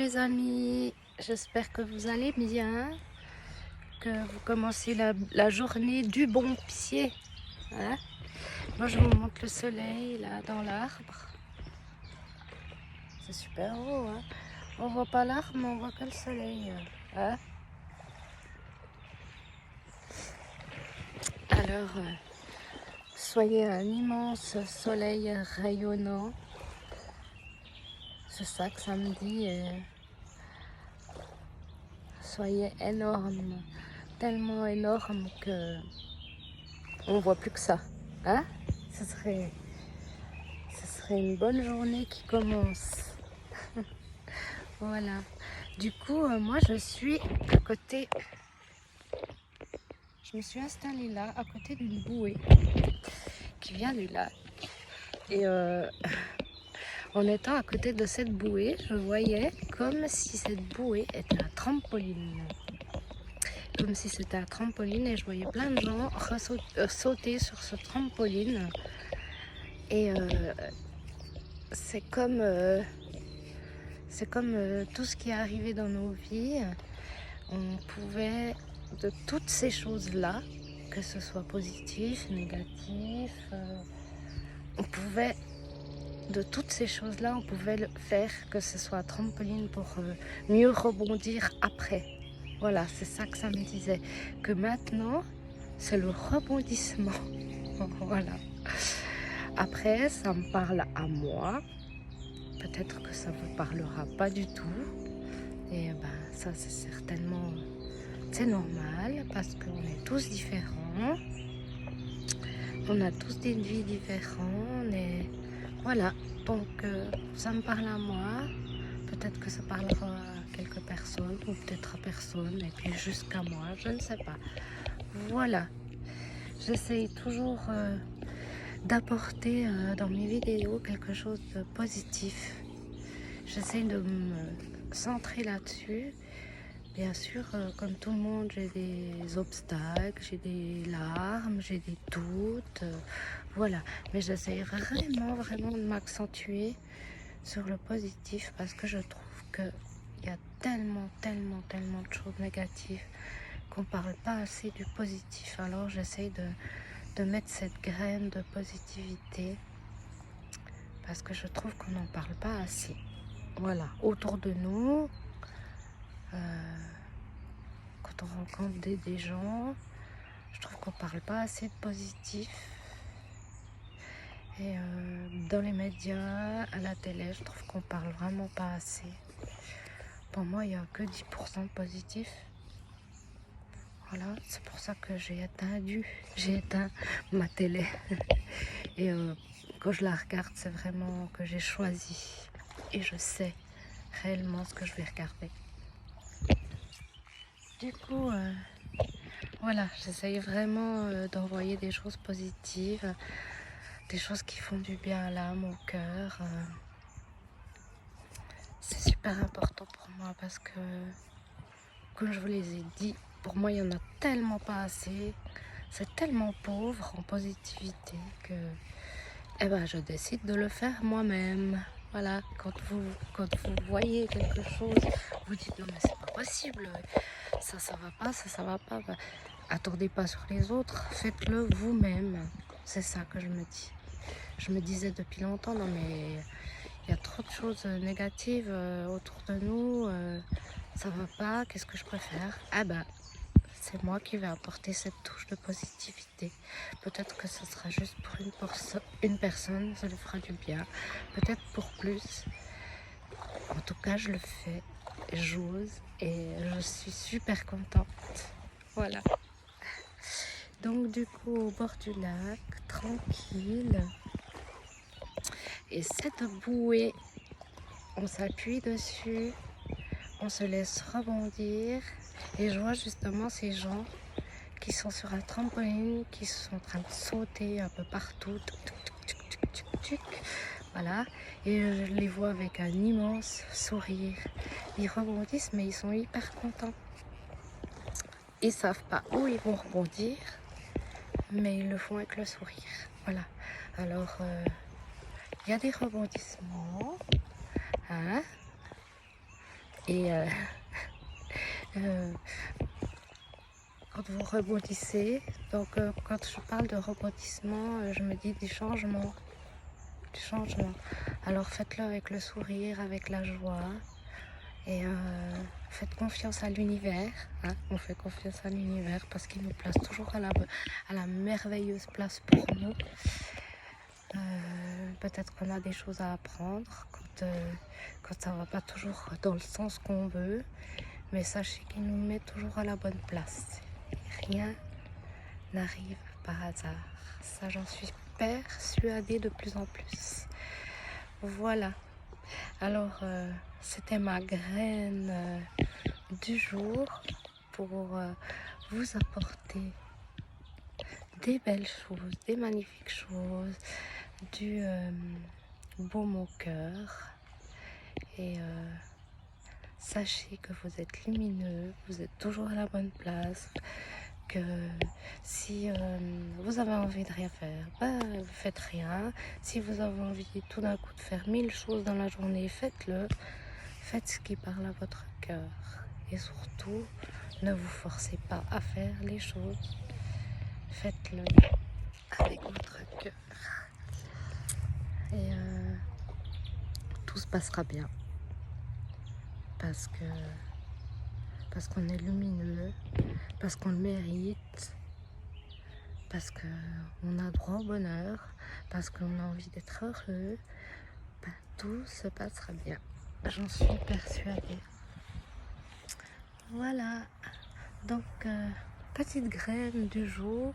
les amis, j'espère que vous allez bien, que vous commencez la journée du bon pied. Hein? Moi je vous montre le soleil là dans l'arbre. C'est super beau, hein? On voit pas l'arbre mais on voit que le soleil. Hein? Alors, soyez un immense soleil rayonnant. C'est ça que ça me dit. Soyez énorme, tellement énorme que on voit plus que ça. Hein? Ce serait une bonne journée qui commence. Voilà. Du coup, moi je suis à côté. Je me suis installée là, à côté d'une bouée qui vient du lac. Et en étant à côté de cette bouée, je voyais comme si cette bouée était un trampoline. Comme si c'était un trampoline et je voyais plein de gens sauter sur ce trampoline. Et c'est comme tout ce qui est arrivé dans nos vies. On pouvait, de toutes ces choses-là, que ce soit positif, négatif, on pouvait, de toutes ces choses-là, on pouvait le faire que ce soit un trampoline pour mieux rebondir après. Voilà, c'est ça que ça me disait. Que maintenant, c'est le rebondissement. Voilà. Après, ça me parle à moi. Peut-être que ça ne vous parlera pas du tout. Et ben, ça, c'est certainement... C'est normal parce qu'on est tous différents. On a tous des vies différentes. Et voilà. Donc, ça me parle à moi. Peut-être que ça parlera à quelques personnes ou peut-être à personne. Et puis jusqu'à moi, je ne sais pas. Voilà. J'essaye toujours d'apporter dans mes vidéos quelque chose de positif. J'essaye de me centrer là-dessus. Bien sûr, comme tout le monde, j'ai des obstacles, j'ai des larmes, j'ai des doutes, voilà. Mais j'essaie vraiment, vraiment de m'accentuer sur le positif parce que je trouve qu'il y a tellement, tellement, tellement de choses négatives qu'on ne parle pas assez du positif. Alors j'essaie de mettre cette graine de positivité parce que je trouve qu'on n'en parle pas assez. Voilà, autour de nous. Quand on rencontre des gens, je trouve qu'on parle pas assez de positif. Et dans les médias, à la télé, je trouve qu'on parle vraiment pas assez. Pour moi, il n'y a que 10% de positif. Voilà, c'est pour ça que j'ai éteint ma télé. Et quand je la regarde, c'est vraiment que j'ai choisi. Et je sais réellement ce que je vais regarder. Du coup, voilà, j'essaye vraiment d'envoyer des choses positives, des choses qui font du bien à l'âme, au cœur. C'est super important pour moi parce que, comme je vous les ai dit, pour moi, il n'y en a tellement pas assez. C'est tellement pauvre en positivité que eh ben, je décide de le faire moi-même. Voilà, quand vous voyez quelque chose, vous dites non mais c'est pas possible, ça va pas, ça va pas. Ben, attendez pas sur les autres, faites-le vous-même. C'est ça que je me dis. Je me disais depuis longtemps, non mais il y a trop de choses négatives autour de nous, ça va pas, qu'est-ce que je peux faire? Ah ben, c'est moi qui vais apporter cette touche de positivité. Peut-être que ce sera juste pour une personne, ça lui fera du bien. Peut-être pour plus. En tout cas, je le fais, j'ose et je suis super contente. Voilà. Donc du coup, au bord du lac, tranquille. Et cette bouée, on s'appuie dessus, on se laisse rebondir. Et je vois justement ces gens qui sont sur un trampoline, qui sont en train de sauter un peu partout. Voilà. Et je les vois avec un immense sourire. Ils rebondissent, mais ils sont hyper contents. Ils savent pas où ils vont rebondir, mais ils le font avec le sourire. Voilà. Alors, il y a des rebondissements. Hein? Et euh, quand vous rebondissez, donc quand je parle de rebondissement, je me dis du changement. Du changement. Alors faites-le avec le sourire, avec la joie. Et faites confiance à l'univers. Hein. On fait confiance à l'univers parce qu'il nous place toujours à la merveilleuse place pour nous. Peut-être qu'on a des choses à apprendre quand ça ne va pas toujours dans le sens qu'on veut. Mais sachez qu'il nous met toujours à la bonne place. Rien n'arrive par hasard. Ça, j'en suis persuadée de plus en plus. Voilà. Alors, c'était ma graine du jour pour vous apporter des belles choses, des magnifiques choses, du baume au cœur. Et sachez que vous êtes lumineux, vous êtes toujours à la bonne place, que si vous avez envie de rien faire, vous faites rien. Si vous avez envie tout d'un coup de faire 1000 choses dans la journée, faites-le. Faites ce qui parle à votre cœur. Et surtout, ne vous forcez pas à faire les choses. Faites-le avec votre cœur. Et tout se passera bien. Parce qu'on est lumineux, parce qu'on le mérite, parce qu'on a droit au bonheur, parce qu'on a envie d'être heureux, tout se passera bien. J'en suis persuadée. Voilà. Donc, petite graine du jour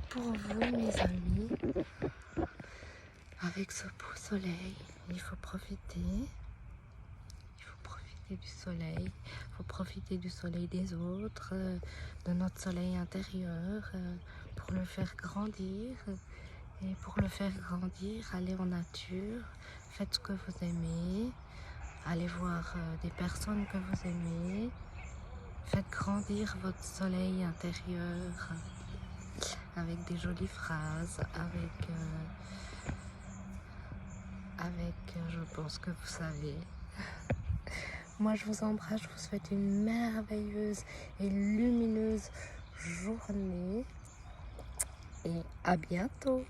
pour vous, mes amis. Avec ce beau soleil, il faut profiter. Il faut profiter du soleil. Il faut profiter du soleil des autres, de notre soleil intérieur, pour le faire grandir. Et pour le faire grandir, allez en nature, faites ce que vous aimez, allez voir des personnes que vous aimez, faites grandir votre soleil intérieur avec des jolies phrases, je pense que vous savez. Moi, je vous embrasse, je vous souhaite une merveilleuse et lumineuse journée et à bientôt.